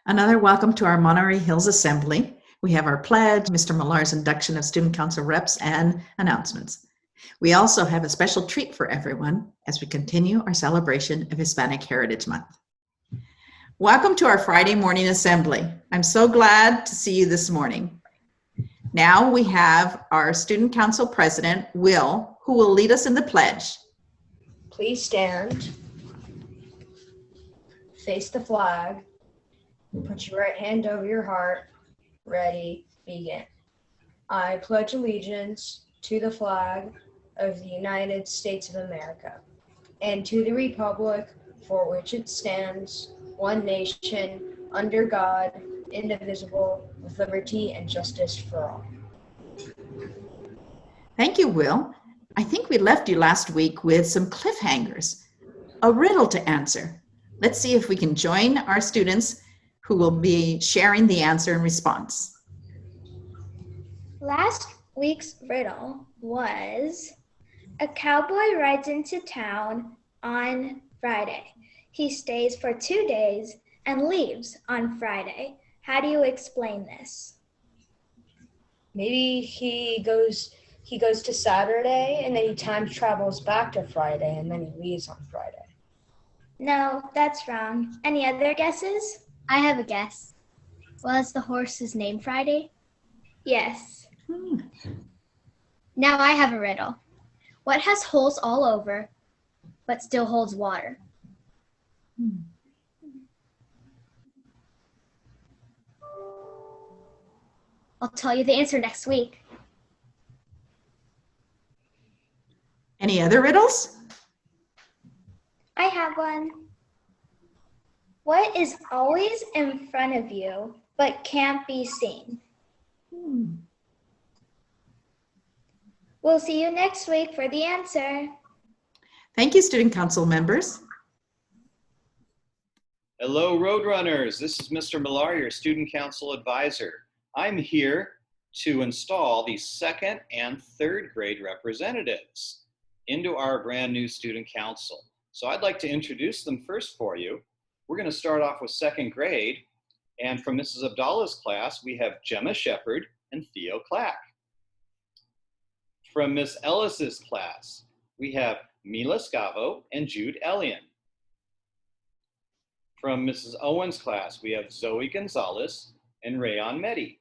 Another welcome to our Monterey Hills Assembly. We have our pledge, Mr. Millar's induction of Student Council reps, and announcements. We also have a special treat for everyone as we continue our celebration of Hispanic Heritage Month. Welcome to our Friday morning assembly. I'm so glad to see you this morning. Now we have our Student Council President, Will, who will lead us in the pledge. Please stand, face the flag, put your right hand over your heart, ready, begin. I pledge allegiance to the flag of the United States of America and to the republic for which it stands, one nation, under God, indivisible, with liberty and justice for all. Thank you, Will. I think we left you last week with some cliffhangers, a riddle to answer. Let's see if we can join our students who will be sharing the answer and response. Last week's riddle was, a cowboy rides into town on Friday. He stays for 2 days and leaves on Friday. How do you explain this? Maybe he goes to Saturday and then he time travels back to Friday and then he leaves on Friday. No, that's wrong. Any other guesses? I have a guess. Was the horse's name Friday? Yes. Now I have a riddle. What has holes all over, but still holds water? I'll tell you the answer next week. Any other riddles? I have one. What is always in front of you, but can't be seen? We'll see you next week for the answer. Thank you, Student Council members. Hello, Roadrunners. This is Mr. Millar, your Student Council Advisor. I'm here to install the second and third grade representatives into our brand new Student Council. So I'd like to introduce them first for you. We're going to start off with second grade, and from Mrs. Abdallah's class, we have Gemma Shepard and Theo Clack. From Miss Ellis's class, we have Mila Scavo and Jude Ellion. From Mrs. Owen's class, we have Zoe Gonzalez and Rayon Mehdi.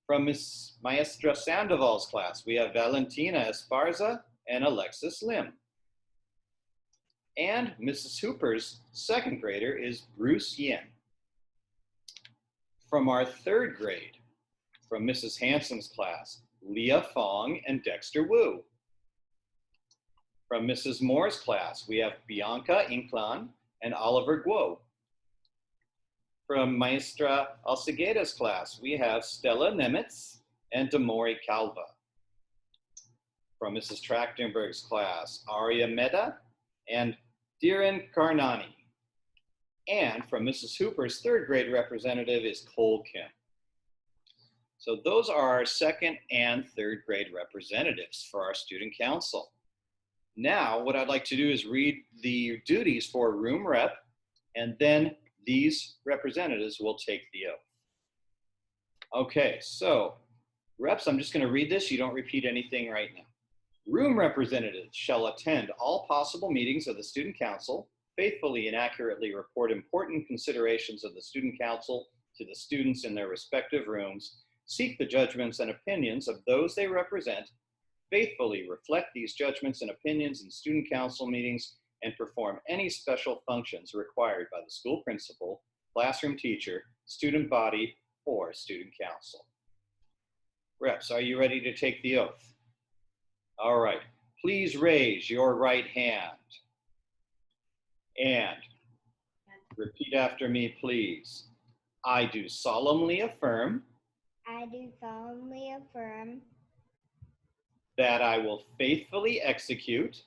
From Miss Maestra Sandoval's class, we have Valentina Esparza and Alexis Lim. And Mrs. Hooper's second grader is Bruce Yin. From our third grade, from Mrs. Hanson's class, Leah Fong and Dexter Wu. From Mrs. Moore's class, we have Bianca Inclan and Oliver Guo. From Maestra Alcegueda's class, we have Stella Nemitz and Damori Calva. From Mrs. Trachtenberg's class, Aria Mehta and Dhiren Karnani. And from Mrs. Hooper's third grade representative is Cole Kim. So those are our second and third grade representatives for our student council. Now, what I'd like to do is read the duties for room rep, and then these representatives will take the oath. Okay, so reps, I'm just going to read this. You don't repeat anything right now. Room representatives shall attend all possible meetings of the student council, faithfully and accurately report important considerations of the student council to the students in their respective rooms, seek the judgments and opinions of those they represent, faithfully reflect these judgments and opinions in student council meetings, and perform any special functions required by the school principal, classroom teacher, student body, or student council. Reps, are you ready to take the oath? All right, please raise your right hand and repeat after me, please. I do solemnly affirm. I do solemnly affirm That I will faithfully execute.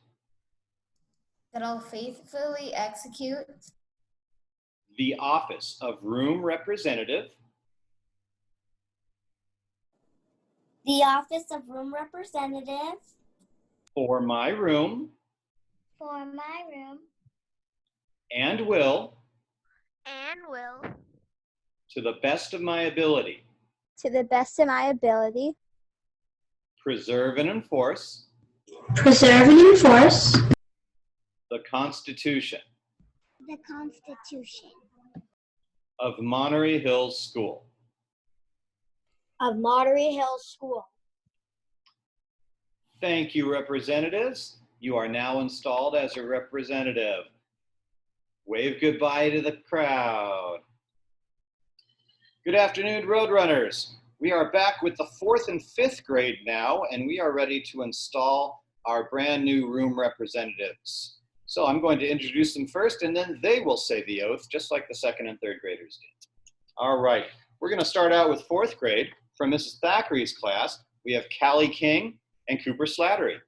That I'll faithfully execute The office of room representative. the office of room representative For my room. for my room And will. to the best of my ability, to the best of my ability, preserve and enforce preserve and enforce the Constitution The Constitution of Monterey Hills School. of Monterey Hills School. Thank you, representatives. You are now installed as a representative. Wave goodbye to the crowd. Good afternoon, Roadrunners. We are back with the 4th and 5th grade now, and we are ready to install our brand new room representatives. So I'm going to introduce them first, and then they will say the oath, just like the 2nd and 3rd graders did. All right, we're going to start out with 4th grade. From Mrs. Thackeray's class, we have Callie King and Cooper Slattery.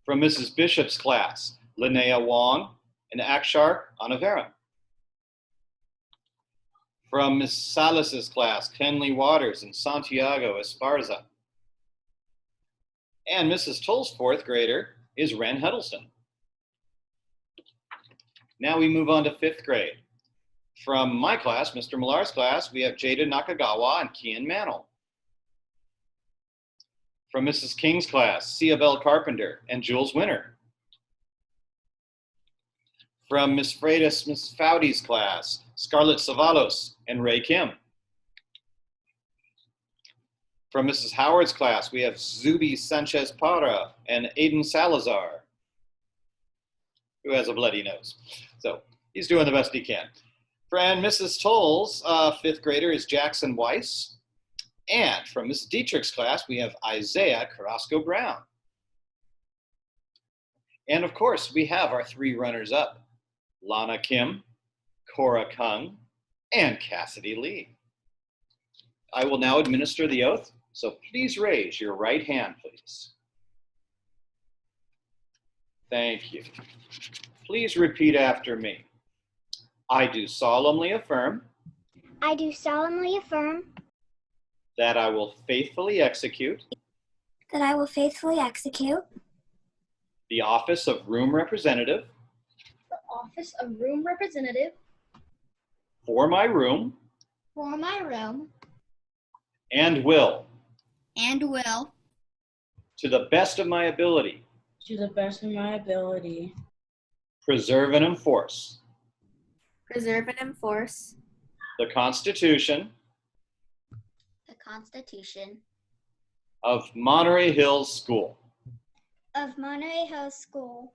From Mrs. Bishop's class, Linnea Wong and Akshar Anavera. From Ms. Salas's class, Kenley Waters and Santiago Esparza. And Mrs. Toll's 4th grader is Ren Huddleston. Now we move on to 5th grade. From my class, Mr. Millar's class, we have Jada Nakagawa and Kian Mantle. From Mrs. King's class, Sia Bell Carpenter and Jules Winter. From Miss Foudy's class, Scarlett Savalos and Ray Kim. From Mrs. Howard's class, we have Zubi Sanchez Parra and Aiden Salazar, who has a bloody nose. So he's doing the best he can. From Mrs. Toll's 5th grader is Jackson Weiss. And from Mrs. Dietrich's class, we have Isaiah Carrasco Brown. And of course, we have our 3 runners-up, Lana Kim, Cora Kung, and Cassidy Lee. I will now administer the oath, so please raise your right hand, please. Thank you. Please repeat after me. I do solemnly affirm I do solemnly affirm that I will faithfully execute that I will faithfully execute the office of Room Representative the office of room representative for my room for my room and will, And to the best of my ability, to the best of my ability, preserve and enforce preserve and enforce the Constitution the Constitution of Monterey Hills School. of Monterey Hills School.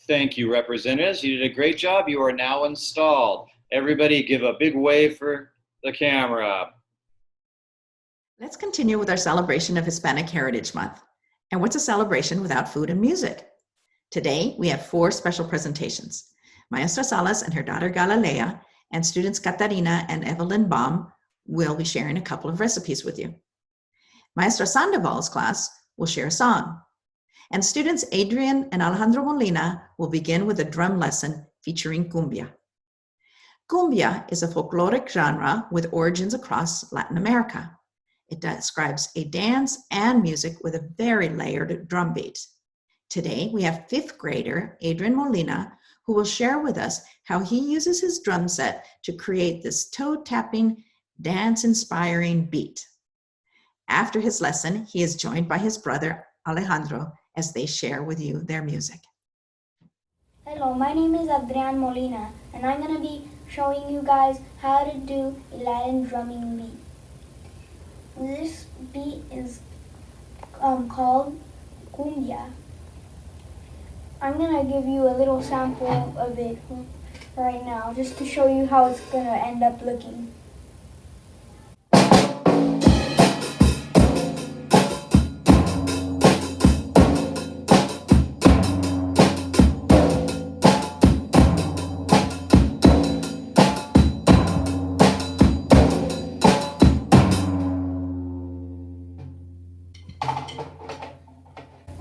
Thank you, representatives. You did a great job. You are now installed. Everybody give a big wave for the camera. Let's continue with our celebration of Hispanic Heritage Month. And what's a celebration without food and music? Today, we have 4 special presentations. Maestra Salas and her daughter Galilea and students Katarina and Evelyn Baum will be sharing a couple of recipes with you. Maestra Sandoval's class will share a song. And students Adrian and Alejandro Molina will begin with a drum lesson featuring cumbia. Cumbia is a folkloric genre with origins across Latin America. It describes a dance and music with a very layered drum beat. Today, we have 5th grader Adrian Molina, who will share with us how he uses his drum set to create this toe-tapping, dance-inspiring beat. After his lesson, he is joined by his brother Alejandro as they share with you their music. Hello, my name is Adrian Molina, and I'm going to be showing you guys how to do a Latin drumming beat. This beat is called cumbia. I'm going to give you a little sample of it right now, just to show you how it's going to end up looking.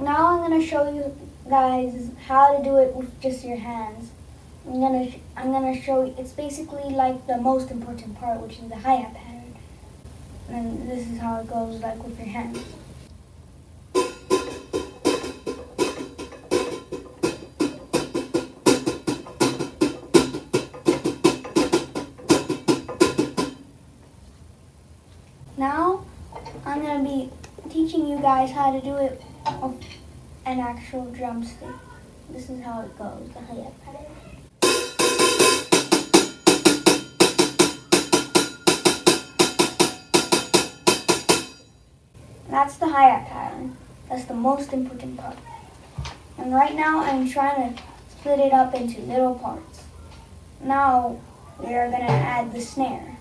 Now I'm going to show you guys how to do it with just your hands. I'm gonna show you, it's basically like the most important part, which is the hi-hat pattern. And this is how it goes, like with your hands. you guys how to do it of an actual drumstick. This is how it goes, the hi-hat pattern. That's the hi-hat pattern. That's the most important part. And right now I'm trying to split it up into little parts. Now we are going to add the snare.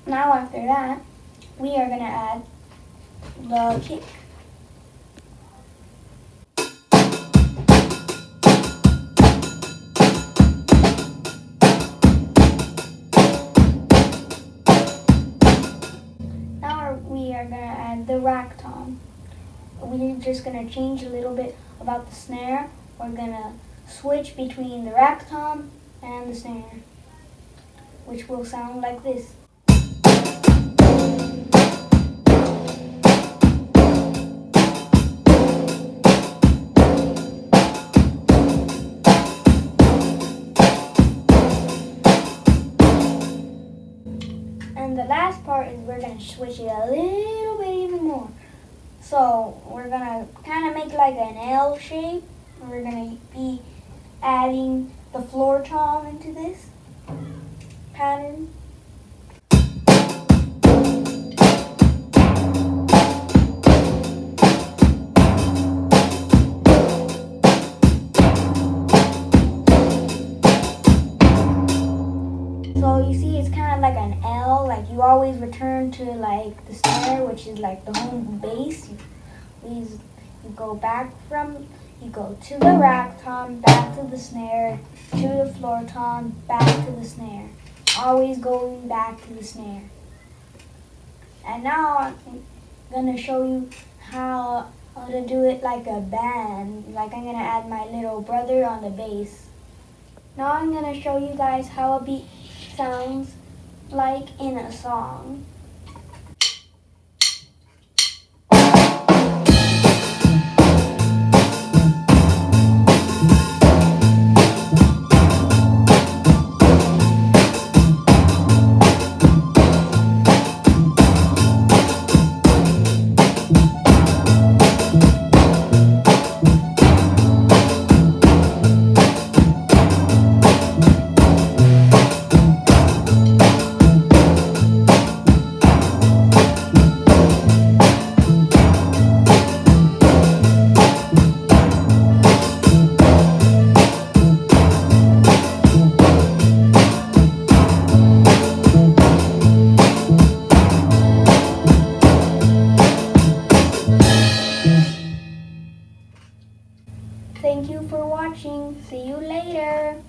Now after that, we are going to add the kick. Now we are going to add the rack tom. We're just going to change a little bit about the snare. We're going to switch between the rack tom and the snare, which will sound like this. And the last part is we're going to switch it a little bit even more. So we're going to kind of make like an L shape. We're going to be adding the floor tom into this pattern. So you see it's kind of like an L, like you always return to like the snare, which is like the home base. You go to the rack tom, back to the snare, to the floor tom, back to the snare. Always going back to the snare. And now I'm going to show you how to do it like a band. Like I'm going to add my little brother on the bass. Now I'm going to show you guys how a beat sounds like in a song. Thank you for watching. See you later.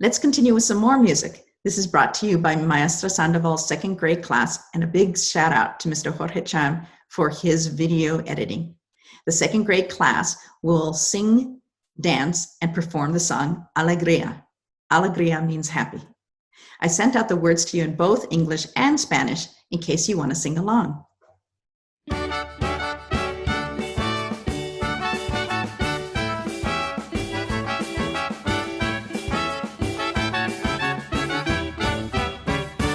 Let's continue with some more music. This is brought to you by Maestra Sandoval's second grade class, and a big shout out to Mr. Jorge Chan for his video editing. The second grade class will sing, dance, and perform the song Alegría. Alegría means happy. I sent out the words to you in both English and Spanish in case you want to sing along.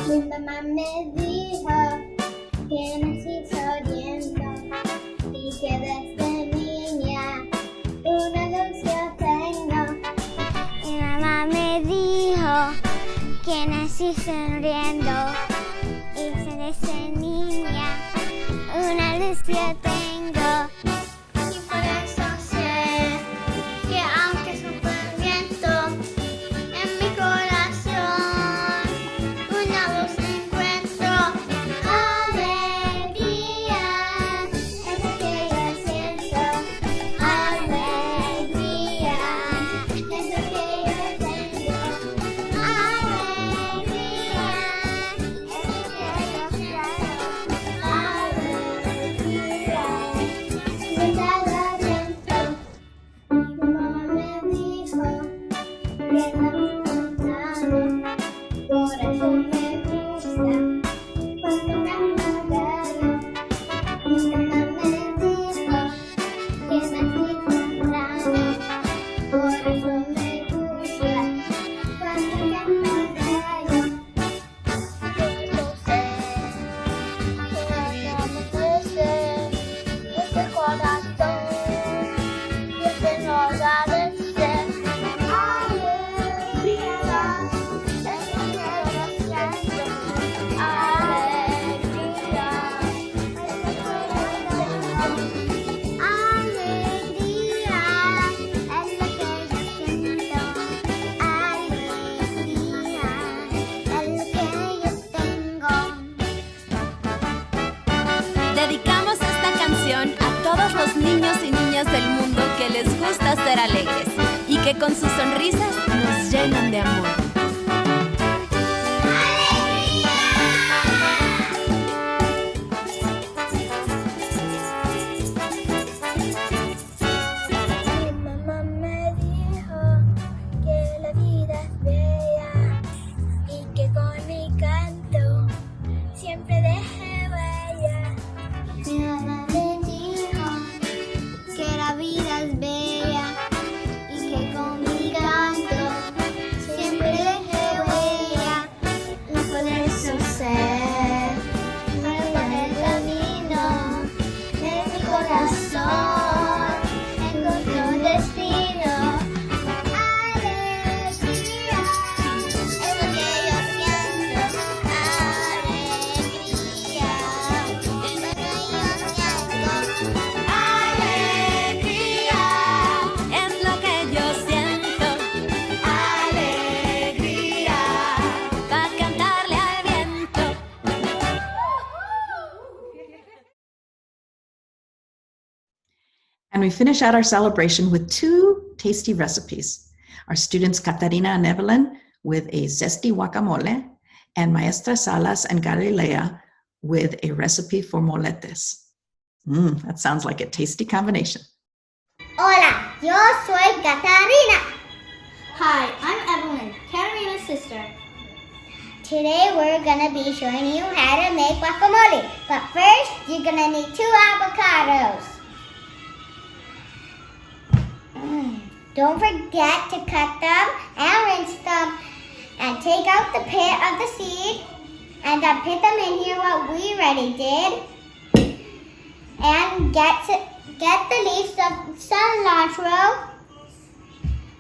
Mi mamá me dijo que nací sonriendo y que desde niña una luz yo tengo. Mi mamá me dijo que nací sonriendo y que desde niña una luz yo tengo. Y por eso sé que aunque sufra el viento en mi corazón, una luz encuentro. Alegría es lo que yo siento. Alegría es lo que yo tengo. Alegría es lo que yo quiero. Alegría siéntalo adentro. Mi mamá me dijo que no me contado, por eso me gusta ser alegres y que con sus sonrisas nos llenan de amor. Mi mamá me dijo que la vida es bella y que con mi canto siempre dejé huella. Mi mamá me dijo que la vida es bella y que con mi canto siempre dejé huella. Y por eso sé que el camino de mi corazón encontró un destino. Alegría es lo que yo siento. Alegría es lo que yo siento. Alegría Es lo que yo siento, alegría. para cantarle al viento. And we finish out our celebration with 2 tasty recipes. Our students Catarina and Evelyn with a zesty guacamole, and Maestra Salas and Galilea with a recipe for moletes. That sounds like a tasty combination. Hola, yo soy Catarina. Hi, I'm Evelyn, Katarina's sister. Today we're gonna be showing you how to make guacamole. But first, you're gonna need 2 avocados. Don't forget to cut them and rinse them and take out the pit of the seed and then put them in here what we already did. And get the leaves of cilantro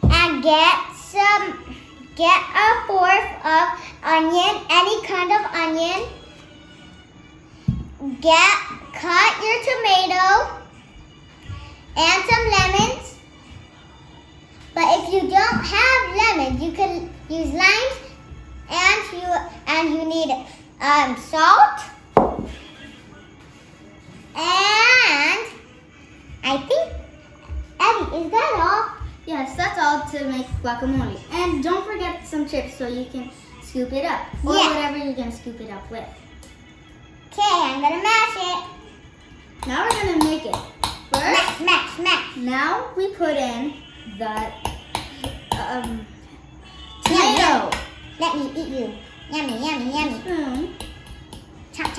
and get a fourth of onion, any kind of onion. Cut your tomato and some lemons. But if you don't have lemons, you can use limes, and you need salt. And I think, Abby, is that all? Yes, that's all to make guacamole. And don't forget some chips so you can scoop it up. Or Yeah. whatever you're going to scoop it up with. Okay, I'm gonna mash it. Now we're going to make it. First, Mash. now we put in the tomato. Let me eat you. Yummy. Spoon. Chomp.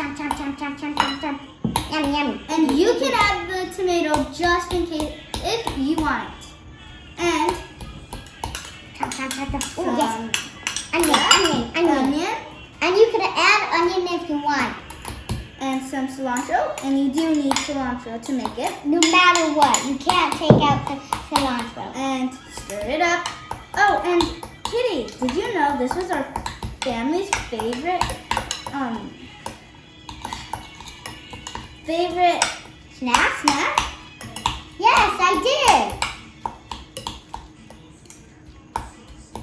Yummy. And you can add the tomato just in case if you want it. And Chomp. some Oh, yes. Onion. And you can add onion if you want. and some cilantro. And you do need cilantro to make it. No matter what, you can't take out the cilantro. And stir it up. Oh, and Kitty, did you know this was our family's favorite Snack? Yes, I did.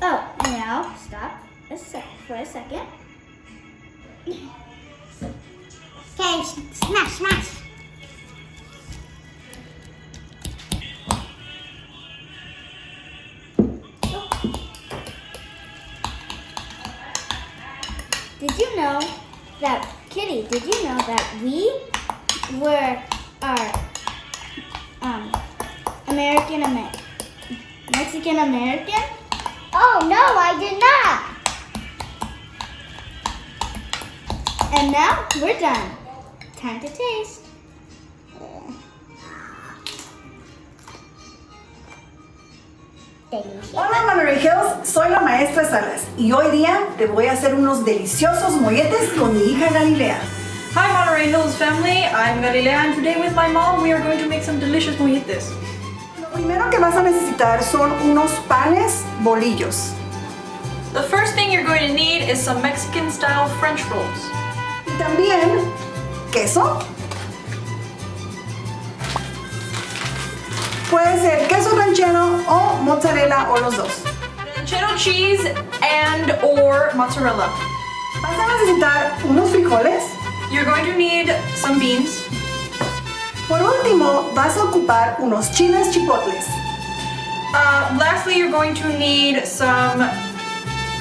Oh, and now stop for a second. Okay, smash. Did you know that, Kitty, did you know that we were Mexican American? Oh, no, I did not. And now we're done. Time to taste. Hola Monterey Hills, soy la maestra Salas y hoy día te voy a hacer unos deliciosos molletes con mi hija Galilea. Hi Monterey Hills family, I'm Galilea and today with my mom we are going to make some delicious molletes. Lo primero que vas a necesitar son unos panes bolillos. The first thing you're going to need is some Mexican style French rolls. Y también queso. Puede ser queso ranchero o mozzarella o los dos. Ranchero cheese and or mozzarella. Vas a necesitar unos frijoles. You're going to need some beans. Por último, vas a ocupar unos chiles chipotles. Lastly, you're going to need some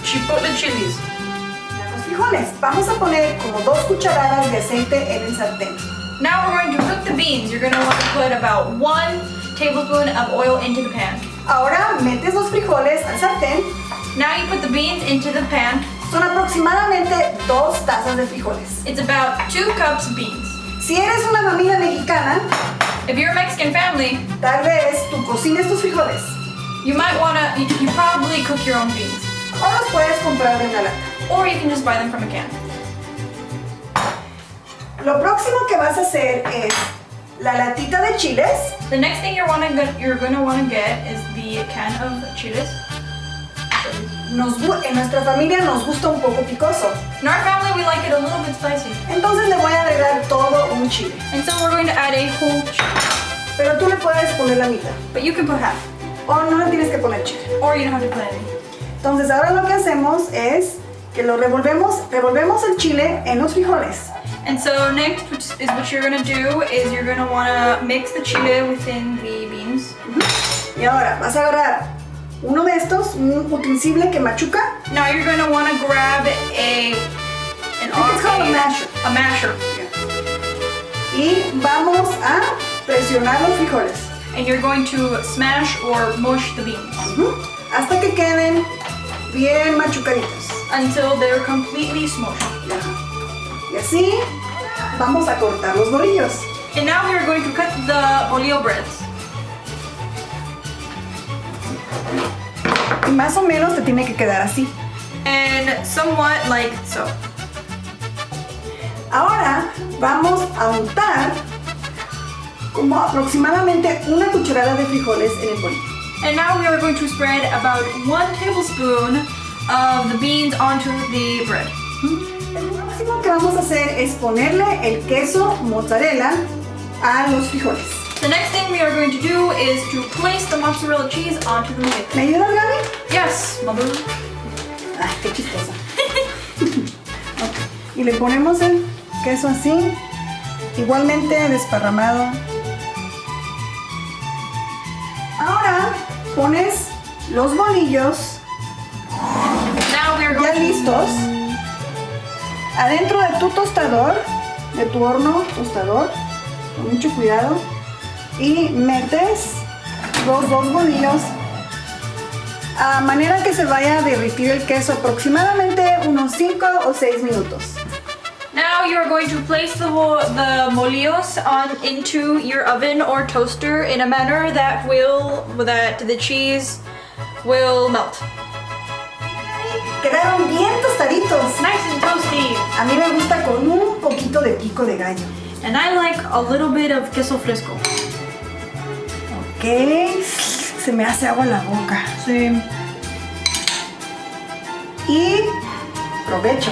chipotle chilies. Los frijoles. Vamos a poner como 2 cucharadas de aceite en el sartén. Now we're going to cook the beans. You're going to want to put about 1 tablespoon of oil into the pan. Ahora metes los frijoles al sartén. Now you put the beans into the pan. Son aproximadamente 2 tazas de frijoles. It's about 2 cups of beans. Si eres una familia mexicana, if you're a Mexican family, tal vez tú cocines tus frijoles. You might wanna, you probably cook your own beans. O los puedes comprar de una lata. Or you can just buy them from a can. Lo próximo que vas a hacer es la latita de chiles. The next thing you're gonna wanna get is the can of chiles. En nuestra familia nos gusta un poco picoso. In our family, we like it a little bit spicy. Entonces le voy a agregar todo un chile. And so we're going to add a whole chile. Pero tú le puedes poner la mitad. But you can put half. O no le tienes que poner chile. Or you don't have to put any. Entonces ahora lo que hacemos es que lo revolvemos el chile en los frijoles. And so next is what you're gonna do is you're gonna wanna mix the chile within the beans. Y ahora vas a agarrar uno de estos, un utensilio que machuca. Now you're gonna wanna grab it's called a masher. A masher. Yeah. Y vamos a presionar los frijoles. And you're going to smash or mush the beans. Hasta que queden bien machucaditos. Until they're completely smushed. Y así vamos a cortar los bolillos. And now we're going to cut the bolillo breads. Y más o menos te tiene que quedar así. And somewhat like so. Ahora vamos a untar como aproximadamente 1 cucharada de frijoles en el bolillo. And now we are going to spread about 1 tablespoon of the beans onto the bread. Lo próximo que vamos a hacer es ponerle el queso mozzarella a los frijoles. The next thing we are going to do is to place the mozzarella cheese onto the meat. ¿Me ayudas, Gaby? Yes, mother. Ay, qué chistosa. Okay. Y le ponemos el queso así, igualmente desparramado. Ahora pones los bolillos ya listos adentro de tu tostador, de tu horno tostador, con mucho cuidado, y metes los 2 bolillos a manera que se vaya a derretir el queso aproximadamente unos 5 o 6 minutos. Now you're going to place the molillos into your oven or toaster in a manner that the cheese will melt. Quedaron bien tostaditos. Nice and toasty. A mí me gusta con un poquito de pico de gallo. And I like a little bit of queso fresco. Ok, se me hace agua en la boca. Sí. Y provecho.